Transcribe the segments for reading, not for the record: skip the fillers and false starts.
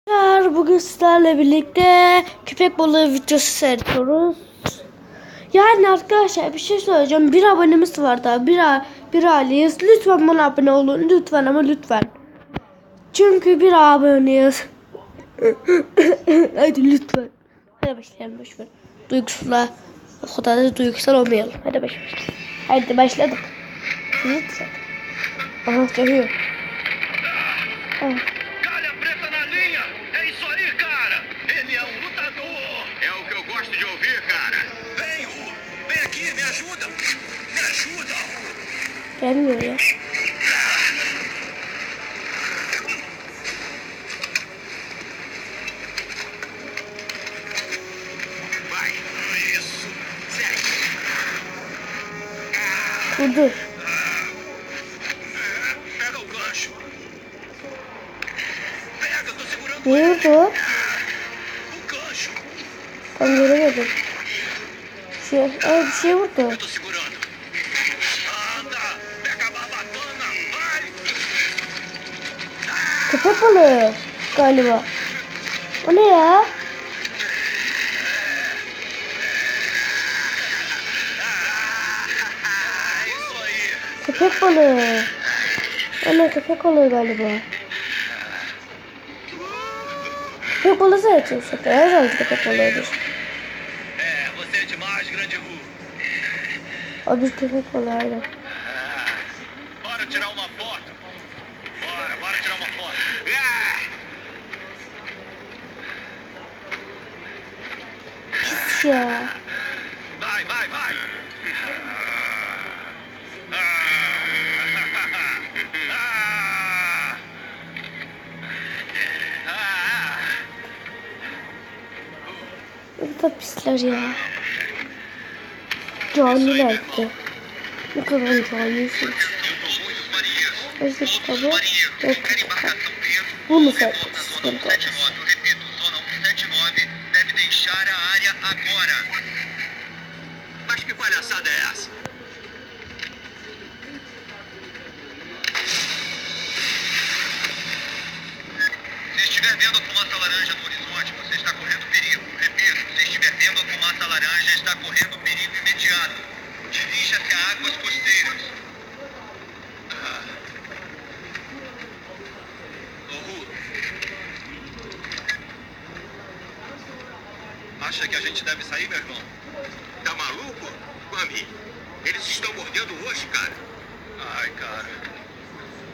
Bugün sizlerle birlikte köpek balığı videosu seyrediyoruz. Yani arkadaşlar bir şey söyleyeceğim. Bir abonemiz var daha. Bir aileyiz. Lütfen bana abone olun. Lütfen ama lütfen. Çünkü bir aboneyiz. Hadi lütfen. Hadi başlayalım boşver. Duygusal. O kadar da duygusal olmayalım. Hadi başlayalım. Hadi başladık. Lütfen. Aha çekiyor. Calha preta na linha! É isso aí, cara! Ele é um lutador! É o que eu gosto de ouvir, cara! Vem, Ru! Vem aqui, me ajuda! Me ajuda! Gelmiyor ya. Vai! Isso! Segue! Vurdu. Pega o gancho! Pega, tô segurando Ne ele! vurdu? O gancho! Ben göremedim. Bir şey vurdu. Eu tô segurando! Anda! Pega a barbatana! Vai! Köpek balığı galiba. O ne ya? É isso aí! Köpek balığı. O ne köpek balığı galiba. Köpek balığı zaten şaka. Her zaman köpek balığıdır. É, você é demais, grande Ru! O bir köpek balığı aynen. Bora tirar uma foto! Bora tirar uma foto! Pis ya. Vai, vai, vai! Ne kadar pisler ya. Caniler de. Ne kadar canisin. Esse kitabı yok kitap. Bunu sen sıkıntı olmaz. Repito, zona 179 deve deixar a área agora. Mas que palhaçada é essa? Se estiver vendo a fumaça laranja no horizonte, você está correndo perigo. Repito, se estiver vendo a fumaça laranja, está correndo perigo imediato. Dirija-se a águas costeiras. Ô, Ru. Acha que a gente deve sair, meu irmão? Tá maluco? Mami, eles estão mordendo hoje, cara. Ai, cara.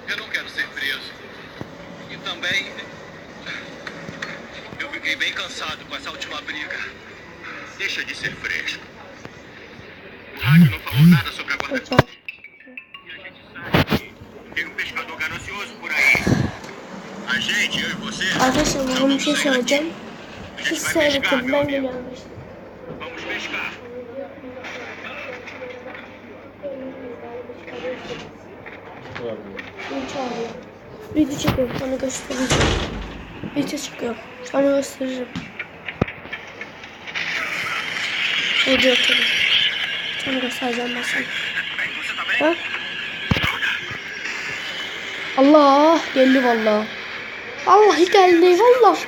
Eu não quero ser preso. E também... Eu fiquei bem cansado com essa última briga. Deixa de ser fresco. O rádio não falou nada sobre a guarda. Hocam. E a gente sabe que tem um pescador ganancioso por aí. A gente, eu e você... Arkadaşlar bana bir şey söyleyeceğim. A Siz gente vai pescar, seyredin meu ben amigo. geliyorum. Vamos pescar. Beni çağırıyor. Video çekiyorum sana göstereceğim. Video çıkıyor. Sana göstereceğim. Video tabii. Sana göstereceğim ben sana. Você tá bem? Ha? Allah geldi vallahi. Vallahi geldi vallahi.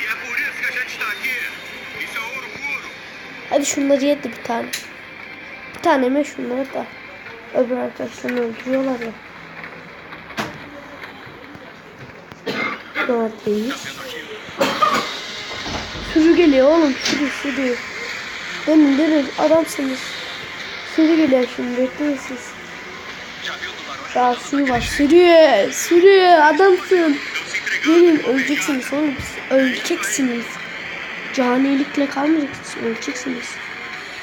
E é por isso que a gente está aqui. Isso é ouro puro. Hadi şunları yedi bir tane. Bir tane mi şunları da. Öbür arkadaşlarını öldürüyorlar ya. Neredeyiz? Sürü geliyor oğlum sürü. Dönün adamsınız. Sürü geliyor şimdi bekleyin siz. Já viu tubarões? Daha sürü var sürü adamsın. Gelin öleceksiniz oğlum öleceksiniz. Canilikle kalmayacaksınız öleceksiniz.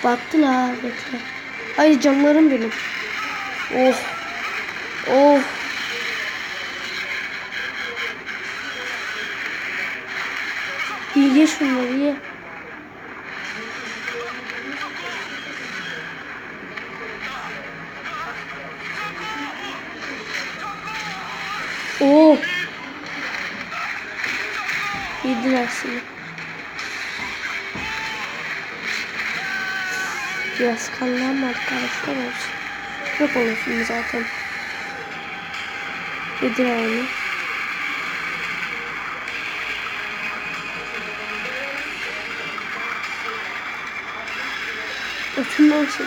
Battılar bekle. Ay canlarım benim. Oh. Oh. Ye şunları ye. Oh. Yediler seni. Biraz kanlanma arkadaşlar olsun. Yok olsun zaten. Yediler onu. Ötümden şey.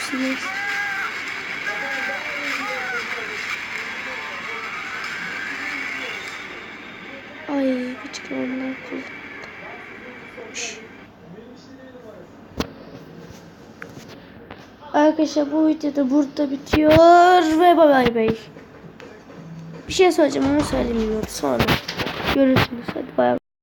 Sinir. Ay küçük onlar kullandı. Arkadaşlar bu video da burada bitiyor ve bay bay. Bir şey söyleyeceğim, onu söylemiyorum sonra. Görüşürüz, hadi bay bay.